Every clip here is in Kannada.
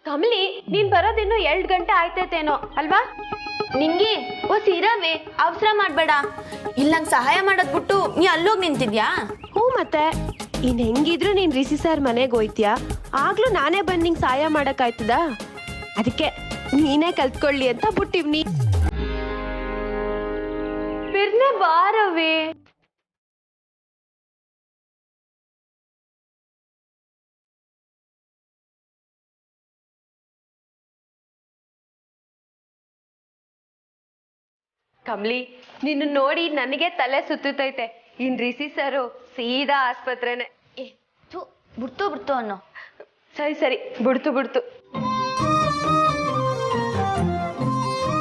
ಕಮಲಿ ನೀನ್ ಬರೋದಿನ್ನು 2 ಗಂಟೆ ಆಯ್ತೈತೇನೋ ಅಲ್ವಾ? ನಿಂಗಿ ಸೀರಾವೆ ಅವಸರ ಮಾಡ್ಬೇಡ. ಇಲ್ಲ ನಂಗೆ ಸಹಾಯ ಮಾಡೋದ್ ಬಿಟ್ಟು ನೀ ಅಲ್ಲೋಗಿ ನಿಂತಿದ್ಯಾ? ಹ್ಞೂ ಮತ್ತೆ ಇನ್ ಹೆಂಗಿದ್ರು ನೀನ್ ರಿಷಿ ಸರ್ ಮನೆಗೆ ಹೋಯ್ತೀಯಾ, ಆಗ್ಲೂ ನಾನೇ ಬಂದ್ ನಿಂಗೆ ಸಹಾಯ ಮಾಡಕ್ಕಾಯ್ತದ? ಅದಕ್ಕೆ ನೀನೇ ಕಲ್ತ್ಕೊಳ್ಳಿ ಅಂತ ಬಿಟ್ಟಿವ್ನಿ. ಬಿರ್ನೆ ಬಾರವಿ. ಕಮಲಿ ನಿನ್ನ ನೋಡಿ ನನಗೆ ತಲೆ ಸುತ್ತೈತೆ. ಇನ್ ರಿಷಿ ಸರು ಸೀದಾ ಆಸ್ಪತ್ರೆನೆ. ಬಿಡ್ತು ಅನ್ನೋ. ಸರಿ ಬಿಡ್ತು.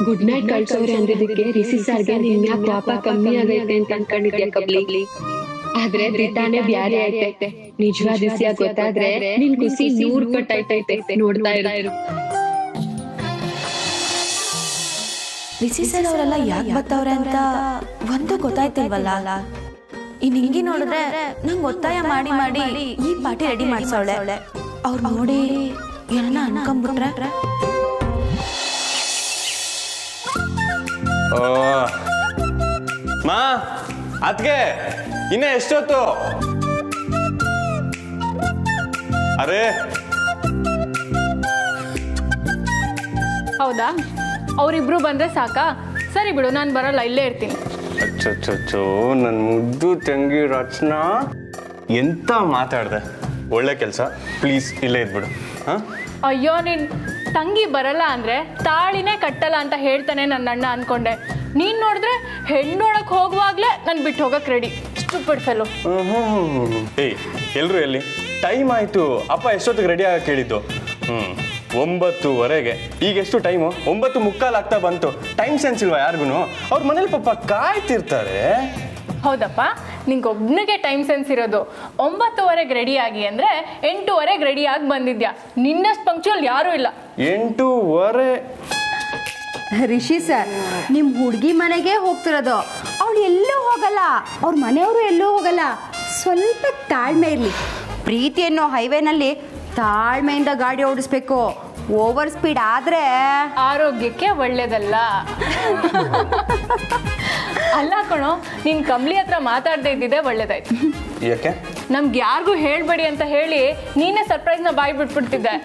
ಗುಡ್ ನೈಟ್ ಕಳ್ಸೋರೆ ಅಂದಿದ್ದಕ್ಕೆ ರಿಷಿ ಸರ್ಗೆ ನಿನ್ನ ಪಾಪ ಕಮ್ಮಿ ಆಗೈತೆ ಅಂತ ಅನ್ಕೊಂಡಿದ್ಯಾ ಕಬ್ಲಿ? ಆದ್ರೆ ದಿಟ್ಟಾನೆ ಬ್ಯಾರೆ ಐತೈತೆ. ನಿಜವಾದ ವಿಷಯ ಗೊತ್ತಾದ್ರೆ ನಿನ್ ಖುಷಿ 100 ಪಟ್ಟಾಯ್ತೈತೆ. ನೋಡ್ತಾ ಇರು. ರಿಷಿ ಸರ್ ಅವರೆಲ್ಲ ಯಾಕೆ ಬರ್ತಾವ್ರೆ ಅಂತ ಒಂದು ಗೊತ್ತಾಯ್ತಿಲ್ವಲ್ಲ. ಈ ನಿಂಗಿ ನೋಡಿದ್ರೆ ನಂಗೆ ಒತ್ತಾಯ ಮಾಡಿ ಈ ಪಾರ್ಟಿ ರೆಡಿ ಮಾಡ್ಸವಳೆ. ಅವ್ರು ನೋಡಿ ಏನನ್ನ ಅನ್ಕೊಂಡ್ಬಿಟ್ರೆ. ಮಾ ಅದ್ಗೆ ಇನ್ನ ಎಷ್ಟೊತ್ತು? ಅರೆ ಹೌದಾ, ಅವರಿಬ್ರು ಬಂದ್ರೆ ಸಾಕಾ? ಸರಿ ಬಿಡು, ನಾನು ಬರಲ್ಲ, ಇಲ್ಲೇ ಇರ್ತೀನಿ. ಅಚ್ಚೋ ನನ್ನ ಮುದ್ದು ತಂಗಿ ರಚನಾ, ಎಂತ ಮಾತಾಡ್ದೆ. ಒಳ್ಳೆ ಕೆಲಸ, ಪ್ಲೀಸ್ ಇಲ್ಲೇ ಇದ್ಬಿಡು. ಅಯ್ಯೋ, ನಿನ್ ತಂಗಿ ಬರಲ್ಲ ಅಂದ್ರೆ ತಾಳಿನೇ ಕಟ್ಟಲ್ಲ ಅಂತ ಹೇಳ್ತಾನೆ ನನ್ನ ಅಣ್ಣ ಅನ್ಕೊಂಡೆ. ನೀನ್ ನೋಡಿದ್ರೆ ಹೆಣ್ಣೋಡಕ್ ಹೋಗುವಾಗ್ಲೇ ನನ್ ಬಿಟ್ಟು ಹೋಗಕ್ ರೆಡಿ. Stupid fellow. ಏಯ್ ಎಲ್ರು ಎಲ್ಲಿ? ಟೈಮ್ ಆಯ್ತು. ಅಪ್ಪ ಎಷ್ಟೊತ್ತಿಗೆ ರೆಡಿ ಆಗಕ್ಕೆ ಹೇಳಿದ್ದು? 9:15. ಈಗ ಎಷ್ಟು ಟೈಮು? 9:45 ಆಗ್ತಾ ಬಂತು. ಟೈಮ್ ಸೆನ್ಸ್ ಇಲ್ವಾ ಯಾರಿಗೂ? ಅವ್ರ ಮನೇಲಿ ಪಾಪ ಕಾಯ್ತಿರ್ತಾರೆ. ಹೌದಪ್ಪ, ನಿಂಗೊಬ್ನಿಗೆ ಟೈಮ್ ಸೆನ್ಸ್ ಇರೋದು. 9:15 ರೆಡಿ ಆಗಿ ಅಂದ್ರೆ 8:15 ರೆಡಿ ಆಗಿ ಬಂದಿದ್ಯಾ. ನಿನ್ನಷ್ಟು ಪಂಕ್ಚುವಲ್ ಯಾರೂ ಇಲ್ಲ. 8:15? ರಿಷಿ ಸರ್, ನಿಮ್ಮ ಹುಡುಗಿ ಮನೆಗೆ ಹೋಗ್ತಿರೋದು. ಅವಳು ಎಲ್ಲೂ ಹೋಗಲ್ಲ, ಅವ್ರ ಮನೆಯವರು ಎಲ್ಲೂ ಹೋಗಲ್ಲ. ಸ್ವಲ್ಪ ತಾಳ್ಮೆ ಇರಲಿ. ಪ್ರೀತಿ ಅನ್ನೋ ಹೈವೇನಲ್ಲಿ ತಾಳ್ಮೆಯಿಂದ ಗಾಡಿ ಓಡಿಸ್ಬೇಕು. ಓವರ್ ಸ್ಪೀಡ್ ಆದರೆ ಆರೋಗ್ಯಕ್ಕೆ ಒಳ್ಳೇದಲ್ಲ. ಅಲ್ಲ ಕಣೋ, ನೀನ್ ಕಮಲಿ ಹತ್ರ ಮಾತಾಡದೇ ಇದ್ದಿದ್ದೆ ಒಳ್ಳೇದಾಯ್ತು. ಯಾಕೆ? ನಮ್ಗೆ ಯಾರಿಗೂ ಹೇಳ್ಬೇಡಿ ಅಂತ ಹೇಳಿ ನೀನೇ ಸರ್ಪ್ರೈಸ್ನ ಬಾಯ್ ಬಿಟ್ಬಿಡ್ತಿದ್ದೆ.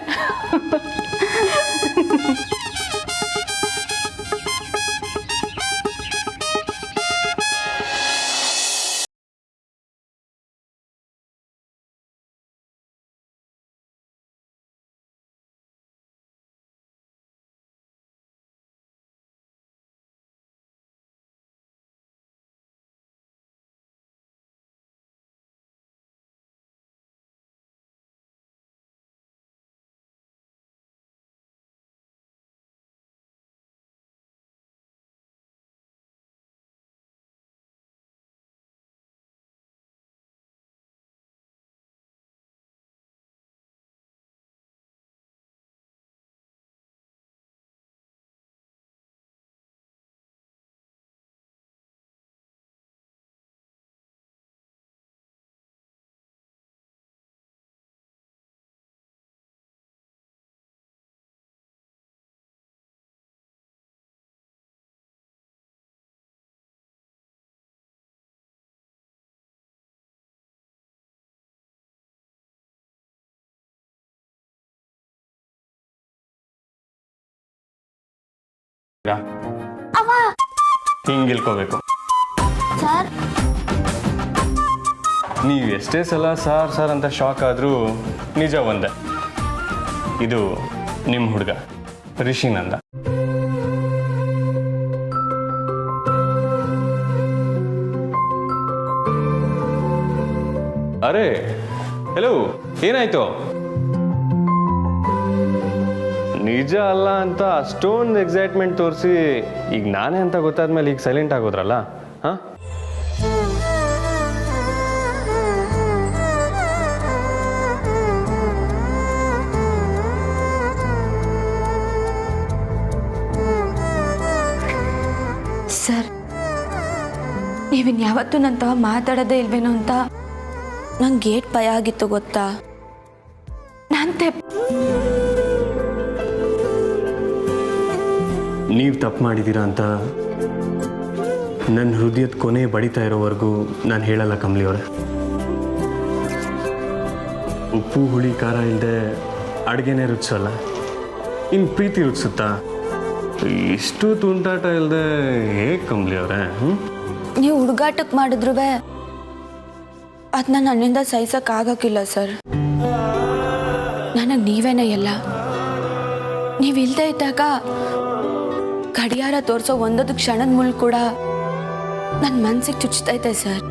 ಹಿಂಗಿಲ್ಕೋಬೇಕು. ನೀವು ಎಷ್ಟೇ ಸಲ ಸಾರ್ ಅಂತ ಶಾಕ್ ಆದರೂ ನಿಜ ಒಂದೇ, ಇದು ನಿಮ್ಮ ಹುಡುಗ ರಿಷಿನಂದ. ಅರೆ ಹೆಲೋ, ಏನಾಯ್ತು? ನಿಜ ಅಲ್ಲ ಅಂತ ಅಷ್ಟೊಂದು ಎಕ್ಸೈಟ್ಮೆಂಟ್ ತೋರಿಸಿ ಈಗ ನಾನೇ ಅಂತ ಗೊತ್ತಾದ್ಮೇಲೆ ಈಗ ಸೈಲೆಂಟ್ ಆಗೋದ್ರಲ್ಲ. ಹಾಂ, ಸರ್, ನೀವಿನ್ಯಾವತ್ತೂ ನಂತ ಮಾತಾಡೋದೇ ಇಲ್ವೇನೋ ಅಂತ ನಂಗೆ ಗೇಟ್ ಭಯ ಆಗಿತ್ತು ಗೊತ್ತಾ? ನೀವು ತಪ್ಪು ಮಾಡಿದ್ದೀರಾ ಅಂತ ನನ್ನ ಹೃದಯದ ಕೊನೆ ಬಡಿತಾ ಇರೋವರೆಗೂ ನಾನು ಹೇಳಲ್ಲ ಕಮಲಿ ಅವರೇ. ಉಪ್ಪು ಹುಳಿ ಖಾರ ಇಲ್ಲದೆ ಅಡುಗೆನೇ ರುಚಿಸಲ್ಲ, ಇನ್ನು ಪ್ರೀತಿ ರುಚಿಸುತ್ತಾ? ಇಷ್ಟು ತುಂಟಾಟ ಇಲ್ಲದೆ ಹೇಗೆ ಕಮಲಿ ಅವರೇ? ನೀವು ಹುಡುಗಾಟಕ್ಕೆ ಮಾಡಿದ್ರು ಅದನ್ನ ನನ್ನಿಂದ ಸಹಿಸೋಕ್ಕಾಗಕ್ಕಿಲ್ಲ ಸರ್. ನನಗೆ ನೀವೇನೇ ಎಲ್ಲ. ನೀವು ಇಲ್ಲದೆ ಇದ್ದಾಗ ಗಡಿಯಾರ ತೋರಿಸೋ ಒಂದೊಂದು ಕ್ಷಣದ ಮೂಲಕ ಕೂಡ ನನ್ನ ಮನಸ್ಸಿಗೆ ಚುಚ್ತೈತೆ ಸರ್.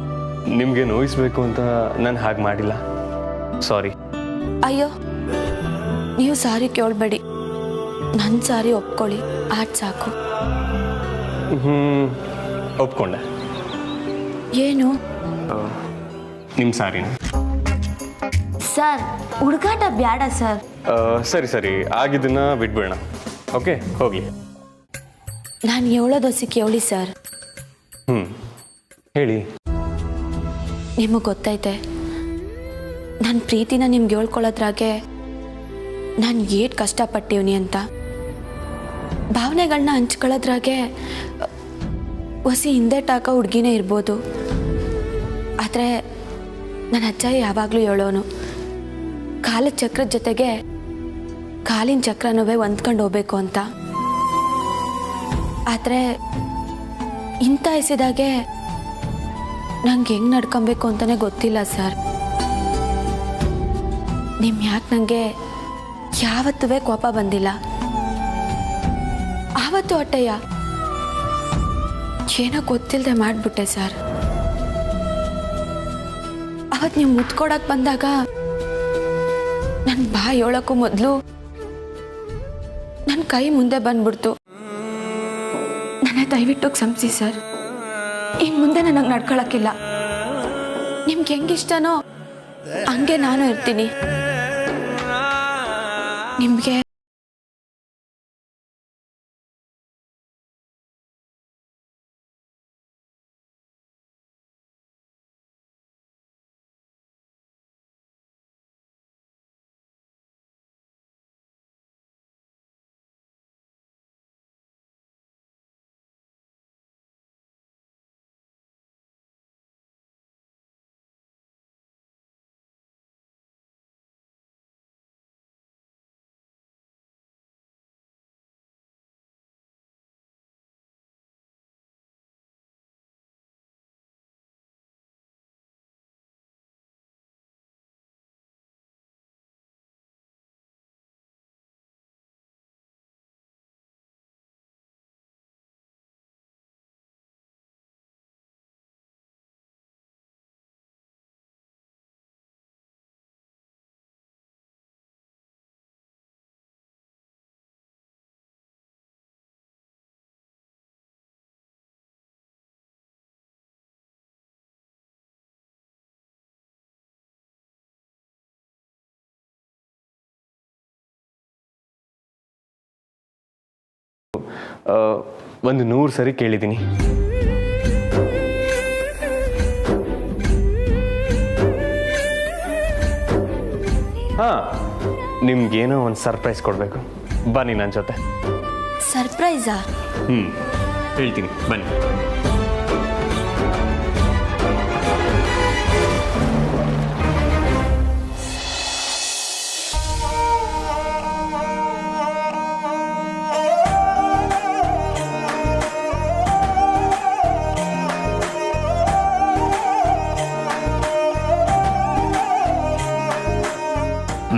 ನಿಮಗೆ ನೋಯಿಸ್ಬೇಕು ಅಂತ ನಾನು ಹಾಗೆ ಮಾಡಿಲ್ಲ, ಸಾರಿ. ಅಯ್ಯೋ, ನೀವು ಸಾರಿ ಕೇಳಬೇಡಿ, ನನ್ನ ಸಾರಿ ಒಪ್ಕೊಳ್ಳಿ, ಆಟ್ ಸಾಕು. ಒಪ್ಕೊಂಡೆ. ಏನು? ನಿಮ್ಮ ಸಾರಿನ? ಸರ್, ಹುಡುಗಾಟ ಬೇಡ ಸರ್. ಸರಿ ಸರಿ, ಆಗಿದ್ದನ್ನ ಬಿಟ್ಬಿಡೋಣ. ಓಕೆ, ಹೋಗಿ. ನಾನು ಹೇಳೋದೊಸಿ ಕೇಳಿ ಸರ್. ಹೇಳಿ. ನಿಮಗೆ ಗೊತ್ತೈತೆ, ನನ್ನ ಪ್ರೀತಿನ ನಿಮ್ಗೆ ಹೇಳ್ಕೊಳ್ಳೋದ್ರಾಗೆ ನಾನು ಏಟ್ ಕಷ್ಟಪಟ್ಟಿವ್ನಿ ಅಂತ. ಭಾವನೆಗಳನ್ನ ಹಂಚ್ಕೊಳ್ಳೋದ್ರಾಗೆ ಹೊಸಿ ಹಿಂದೆ ಟಾಕ ಹುಡುಗಿನೇ ಇರ್ಬೋದು. ಆದರೆ ನನ್ನ ಅಜ್ಜ ಯಾವಾಗಲೂ ಹೇಳೋನು, ಕಾಲದ ಚಕ್ರದ ಜೊತೆಗೆ ಕಾಲಿನ ಚಕ್ರನೂ ಹೊಂದ್ಕೊಂಡು ಹೋಗ್ಬೇಕು ಅಂತ. ಆದರೆ ಇಂಥ ಎಸೆದಾಗೆ ನಂಗೆ ಹೆಂಗೆ ನಡ್ಕೊಬೇಕು ಅಂತಲೇ ಗೊತ್ತಿಲ್ಲ ಸರ್. ಯಾಕೆ ನನಗೆ ಯಾವತ್ತೂ ಕೋಪ ಬಂದಿಲ್ಲ. ಆವತ್ತು ಹೊಟ್ಟೆಯ ಏನೋ ಗೊತ್ತಿಲ್ಲದೆ ಮಾಡಿಬಿಟ್ಟೆ ಸರ್. ಅವತ್ತು ನೀವು ಮುತ್ಕೊಡಕ್ಕೆ ಬಂದಾಗ ನನ್ನ ಬಾಯಿ ಹೇಳೋಕ್ಕೂ ಮೊದಲು ನನ್ನ ಕೈ ಮುಂದೆ ಬಂದ್ಬಿಡ್ತು. ನನ್ನ ದಯವಿಟ್ಟು ಕ್ಷಮಿಸಿ ಸರ್. ಇನ್ನು ಮುಂದೆ ನನಗೆ ನಡ್ಕೊಳಕ್ಕಿಲ್ಲ. ನಿಮ್ಗೆ ಹೆಂಗಿಷ್ಟನೋ ಹಂಗೆ ನಾನು ಇರ್ತೀನಿ. ನಿಮಗೆ ಒಂದು 100 ಸರಿ ಕೇಳಿದ್ದೀನಿ. ನಿಮ್ಗೇನೋ ಒಂದು ಸರ್ಪ್ರೈಸ್ ಕೊಡಬೇಕು. ಬನ್ನಿ ನನ್ನ ಜೊತೆ. ಸರ್ಪ್ರೈಸಾ? ಹೇಳ್ತೀನಿ, ಬನ್ನಿ.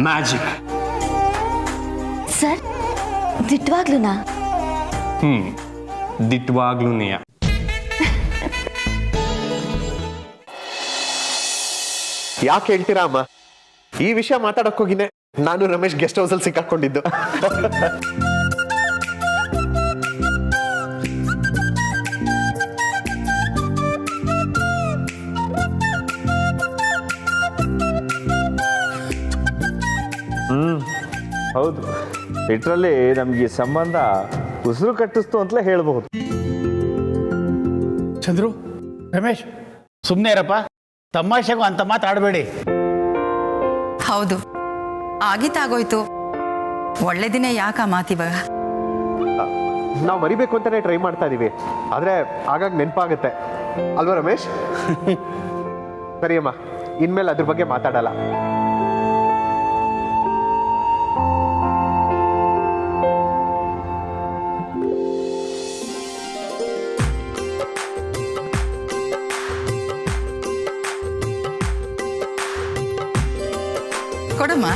ಮ್ಯಾಜಿಕ್. ಸರ್, ದಿಟ್ಟವಾಗ್ಲೂನಾ? ದಿಟ್ಟವಾಗ್ಲೂನೆಯ. ಯಾಕೆ ಹೇಳ್ತೀರಾ ಅಮ್ಮ? ಈ ವಿಷಯ ಮಾತಾಡಕ್ ಹೋಗಿನೇ ನಾನು ರಮೇಶ್ ಗೆಸ್ಟ್ ಹೌಸ್ ಅಲ್ಲಿ ಸಿಕ್ಕಾಕೊಂಡಿದ್ದು. ಹೌದು, ಲಿಟ್ರಲಿ ನಮಗೆ ಸಂಬಂಧ ಉಸಿರು ಕಟ್ಟಿಸ್ತು ಅಂತಲೇ ಹೇಳ್ಬಹುದು. ಚಂದ್ರು, ರಮೇಶ್, ಸುಮ್ಮನೆ ಇರಪ್ಪ. ತಮಾಷೆಗೂ ಅಂತ ಮಾತಾಡಬೇಡಿ. ಹೌದು, ಆಗಿತ್ತಾಗೋಯ್ತು. ಒಳ್ಳೆ ದಿನ ಯಾಕ ಮಾತಿವಾಗ? ನಾವು ಮರಿಬೇಕು ಅಂತಾನೆ ಟ್ರೈ ಮಾಡ್ತಾ ಇದೀವಿ, ಆದ್ರೆ ಆಗಾಗ ನೆನಪಾಗುತ್ತೆ ಅಲ್ವಾ ರಮೇಶ್? ಸರಿ ಅಮ್ಮ, ಇನ್ಮೇಲೆ ಅದ್ರ ಬಗ್ಗೆ ಮಾತಾಡಲ್ಲ. ಕೊಡಮ್ಮ.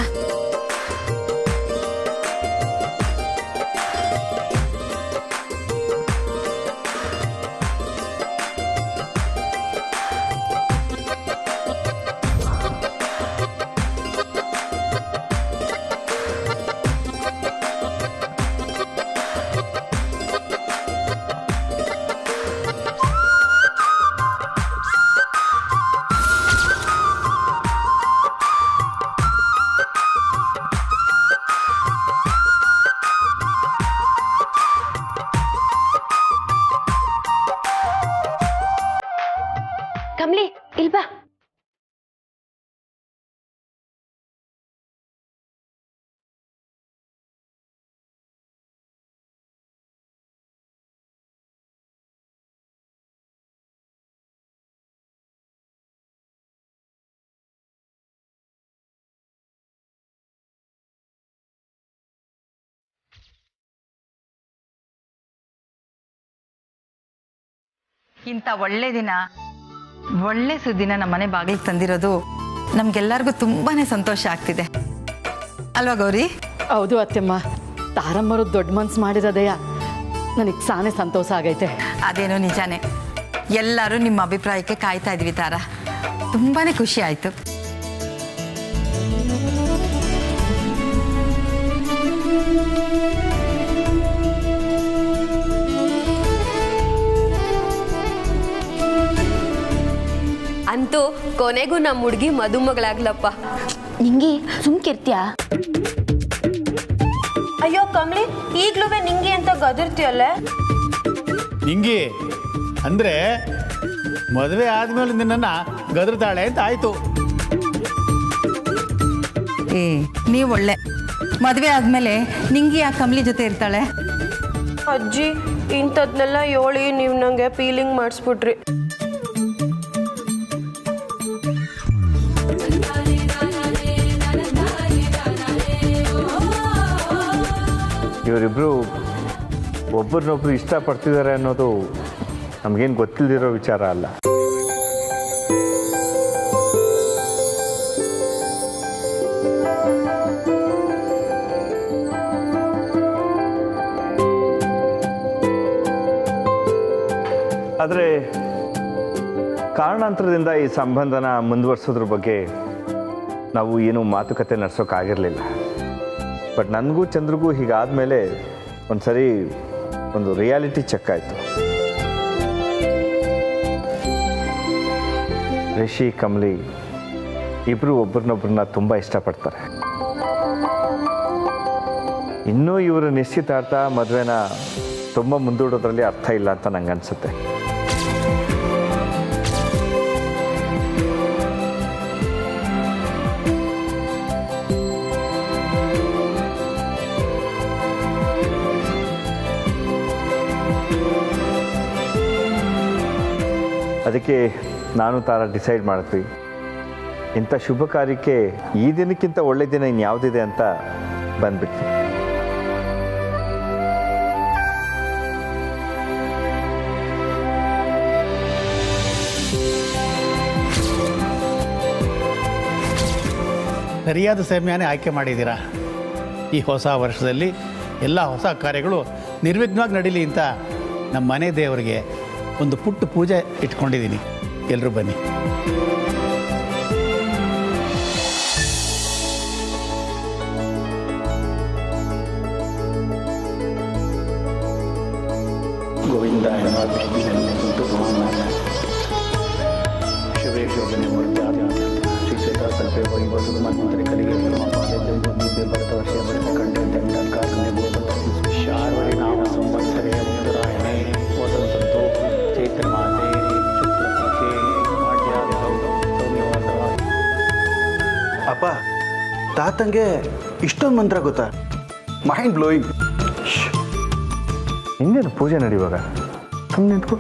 ಕಮ್ಲಿ ಇಲ್ಬಾ. ಇಂಥ ಒಳ್ಳೆ ದಿನ, ಒಳ್ಳೆ ಸುದ್ದಿನ ನಮ್ಮ ಮನೆ ಬಾಗಿಲಿಗೆ ತಂದಿರೋದು ನಮ್ಗೆಲ್ಲರಿಗೂ ತುಂಬಾನೇ ಸಂತೋಷ ಆಗ್ತಿದೆ ಅಲ್ವಾ ಗೌರಿ? ಹೌದು ಅತ್ತೆಮ್ಮ, ತಾರಮ್ಮರು ದೊಡ್ಡ ಮನ್ಸು ಮಾಡಿರೋದಯ್ಯ ನನಗೆ ಸಾನೆ ಸಂತೋಷ ಆಗೈತೆ. ಅದೇನೋ ನಿಜಾನೇ. ಎಲ್ಲರೂ ನಿಮ್ಮ ಅಭಿಪ್ರಾಯಕ್ಕೆ ಕಾಯ್ತಾ ಇದ್ವಿ ತಾರ. ತುಂಬಾನೇ ಖುಷಿ ಆಯ್ತು. ಅಂತೂ ಕೊನೆಗೂ ನಮ್ಮ ಹುಡುಗಿ ಮದುಮಗಳಾಗ್ಲಪ್ಪ. ನಿಂಗೆ ಸುಮ್ಕಿರ್ತ್ಯಾ? ಅಯ್ಯೋ ಕಮ್ಲಿ, ಈಗ್ಲೂ ನಿಂಗೆ ಅಂತ ಗದರ್ತಿಯಲ್ಲೇ. ನಿಂಗಿ ಅಂದರೆ ಮದುವೆ ಆದಮೇಲೆ ನಿನ್ನನ್ನು ಗದರ್ತಾಳೆ ಅಂತ ಆಯಿತು. ನೀವು ಒಳ್ಳೆ. ಮದುವೆ ಆದಮೇಲೆ ನಿಂಗಿ ಆ ಕಮ್ಲಿ ಜೊತೆ ಇರ್ತಾಳೆ? ಅಜ್ಜಿ, ಇಂಥದ್ನೆಲ್ಲ ಹೇಳಿ ನೀವು ನಂಗೆ ಫೀಲಿಂಗ್ ಮಾಡಿಸ್ಬಿಟ್ರಿ. ಇವರಿಬ್ಬರು ಒಬ್ಬರನ್ನೊಬ್ರು ಇಷ್ಟಪಡ್ತಿದ್ದಾರೆ ಅನ್ನೋದು ನಮಗೇನು ಗೊತ್ತಿಲ್ಲದಿರೋ ವಿಚಾರ ಅಲ್ಲ. ಆದರೆ ಕಾರಣಾಂತರದಿಂದ ಈ ಸಂಬಂಧನ ಮುಂದುವರ್ಸೋದ್ರ ಬಗ್ಗೆ ನಾವು ಏನೂ ಮಾತುಕತೆ ನಡೆಸೋಕ್ಕಾಗಿರಲಿಲ್ಲ. ಬಟ್ ನನಗೂ ಚಂದ್ರಿಗೂ ಹೀಗಾದಮೇಲೆ ಒಂದು ಸರಿ ಒಂದು ರಿಯಾಲಿಟಿ ಚೆಕ್ ಆಯಿತು. ರಿಷಿ, ಕಮಲಿ ಇಬ್ಬರು ಒಬ್ಬರನ್ನೊಬ್ಬರನ್ನ ತುಂಬ ಇಷ್ಟಪಡ್ತಾರೆ. ಇನ್ನೂ ಇವರು ನಿಶ್ಚಿತಾರ್ಥ ಮದುವೆನ ತುಂಬ ಮುಂದೂಡೋದ್ರಲ್ಲಿ ಅರ್ಥ ಇಲ್ಲ ಅಂತ ನಂಗೆ ಅನಿಸುತ್ತೆ. ಅದಕ್ಕೆ ನಾನು ತಾರ ಡಿಸೈಡ್ ಮಾಡಿದ್ವಿ, ಇಂಥ ಶುಭ ಕಾರ್ಯಕ್ಕೆ ಈ ದಿನಕ್ಕಿಂತ ಒಳ್ಳೆ ದಿನ ಇನ್ಯಾವುದಿದೆ ಅಂತ ಬಂದ್ಬಿಟ್ವಿ. ಸರಿಯಾದ ಸಮಯನೇ ಆಯ್ಕೆ ಮಾಡಿದ್ದೀರಾ. ಈ ಹೊಸ ವರ್ಷದಲ್ಲಿ ಎಲ್ಲ ಹೊಸ ಕಾರ್ಯಗಳು ನಿರ್ವಿಘ್ನವಾಗಿ ನಡೀಲಿ ಅಂತ ನಮ್ಮ ಮನೆ ದೇವರಿಗೆ ಒಂದು ಪುಟ್ಟ ಪೂಜೆ ಇಟ್ಕೊಂಡಿದ್ದೀನಿ. ಎಲ್ಲರೂ ಬನ್ನಿ. ಗೋವಿಂದ ಶಿವೇ ಶೋಭನೆ ಮೂರ್ತಿ ಶ್ರೀ ಕ್ಷೇತ್ರ ಕಲ್ಪೆ ವೈಭವ ಮಂತ್ರಿಕರಿಗೆ ವರ್ಷ ಕಂಡೆ ಶಾರ್ವರಿ ನಾಮ ಸಂವತ್ಸರೇ ಉತ್ತರಾಯಣೆ ವಸಂತೋ ಚೈತ್ರ ಮಾಸೆ ಶುಕ್ಲಪಕ್ಷೆ ಅಪ್ಪ, ತಾತಂಗೆ ಇಷ್ಟೊಂದು ಮಂತ್ರ ಗೊತ್ತಾ? Mind blowing. ಇನ್ನೇನು ಪೂಜೆ ನಡೆಯುವಾಗ ಸುಮ್ಮನೆ ನಿಂತ್ಕೊ.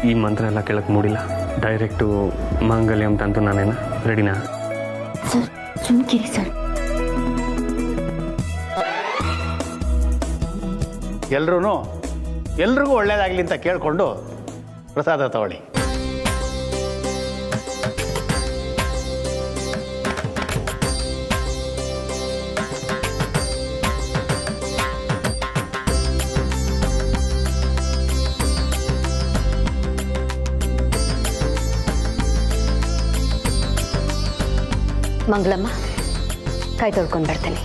ಈ ಮಂತ್ರ ಎಲ್ಲ ಕೇಳಕ್ಕೆ ಮೂಡಿಲ್ಲ. ಡೈರೆಕ್ಟು ಮಾಂಗಲ್ಯಂ ತಂತು ನಾನೇನ ರೆಡಿನಾ? ಸರ್ ಸುಮ್ಕಿರಿ ಸರ್. ಎಲ್ರಿಗೂ ಒಳ್ಳೇದಾಗಲಿ ಅಂತ ಕೇಳಿಕೊಂಡು ಪ್ರಸಾದ ತಗೊಳ್ಳಿ. ಮಂಗಳಮ್ಮ, ಕೈ ತೊಳ್ಕೊಂಡು ಬರ್ತೇನೆ.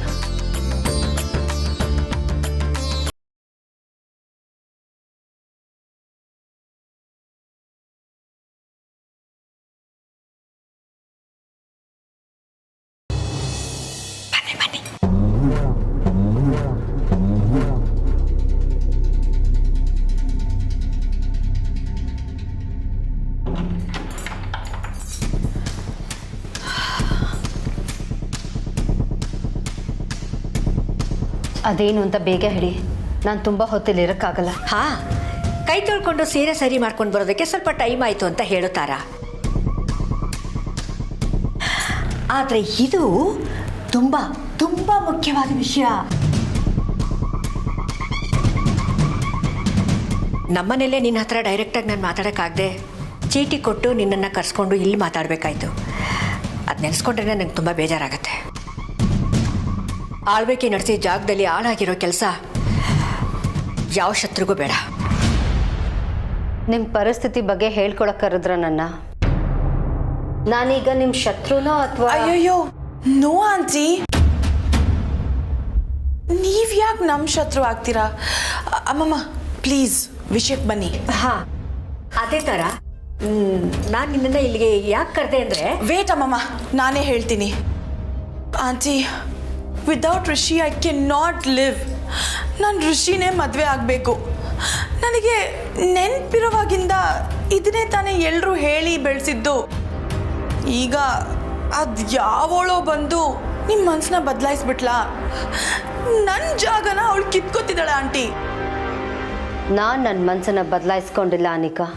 ಅದೇನು ಅಂತ ಬೇಗ ಹೇಳಿ, ನಾನು ತುಂಬ ಹೊತ್ತಲ್ಲಿ ಇರೋಕ್ಕಾಗಲ್ಲ. ಹಾಂ, ಕೈ ತೊಳ್ಕೊಂಡು ಸೀರೆ ಸರಿ ಮಾಡ್ಕೊಂಡು ಬರೋದಕ್ಕೆ ಸ್ವಲ್ಪ ಟೈಮ್ ಆಯಿತು ಅಂತ ಹೇಳುತ್ತಾರ. ಆದರೆ ಇದು ತುಂಬ ತುಂಬ ಮುಖ್ಯವಾದ ವಿಷಯ. ನಮ್ಮನೇಲೇ ನಿನ್ನ ಹತ್ರ ಡೈರೆಕ್ಟಾಗಿ ನಾನು ಮಾತಾಡೋಕ್ಕಾಗದೆ ಚೀಟಿ ಕೊಟ್ಟು ನಿನ್ನನ್ನು ಕರೆಸ್ಕೊಂಡು ಇಲ್ಲಿ ಮಾತಾಡಬೇಕಾಯ್ತು. ಅದು ನೆನೆಸ್ಕೊಂಡ್ರೆ ನನಗೆ ತುಂಬ ಬೇಜಾರಾಗತ್ತೆ. ಆಳ್ವಿಕೆ ನಡೆಸಿ ಜಾಗದಲ್ಲಿ ಆಳಾಗಿರೋ ಕೆಲಸ ಯಾವ ಶತ್ರುಗೂ ಬೇಡ. ನಿಮ್ಮ ಪರಿಸ್ಥಿತಿ ಬಗ್ಗೆ ಹೇಳ್ಕೊಳಕ್ ಕರೆದ್ರ ನನ್ನ? ನಾನೀಗ ನಿಮ್ಮ ಶತ್ರುನೋ ಅಥವಾ? ಅಯ್ಯಯ್ಯೋ, ನೋ ಆಂಟಿ, ನೀವ್ ಯಾಕೆ ನಮ್ಮ ಶತ್ರು ಆಗ್ತೀರಾ? ಅಮ್ಮಮ್ಮ ಪ್ಲೀಸ್ ವಿಷಯಕ್ಕೆ ಬನ್ನಿ. ಹಾ, ಅದೇ ಥರ ನಾನು ನಿನ್ನನ್ನು ಇಲ್ಲಿಗೆ ಯಾಕೆ ಕರೆದೆ ಅಂದರೆ, ವೇಟ್ ಅಮ್ಮಮ್ಮ, ನಾನೇ ಹೇಳ್ತೀನಿ. Aunty, without Rishi I can not live. ನಾನು ಋಷಿನೇ ಮದುವೆ ಆಗಬೇಕು. ನನಗೆ ನೆನಪಿರೋವಾಗಿಂದ ಇದನ್ನೇ ತಾನೇ ಎಲ್ಲರೂ ಹೇಳಿ ಬೆಳೆಸಿದ್ದು. ಈಗ ಅದು ಯಾವಳೋ ಬಂದು ನಿಮ್ಮ ಮನಸ್ಸನ್ನ ಬದಲಾಯಿಸ್ಬಿಟ್ಲಾ? ನನ್ನ ಜಾಗನ ಅವಳು ಕಿತ್ಕೋತಿದ್ದಾಳೆ ಆಂಟಿ. ನಾನು ನನ್ನ ಮನಸ್ಸನ್ನು ಬದಲಾಯಿಸ್ಕೊಂಡಿಲ್ಲ ಅನಿಕಾ.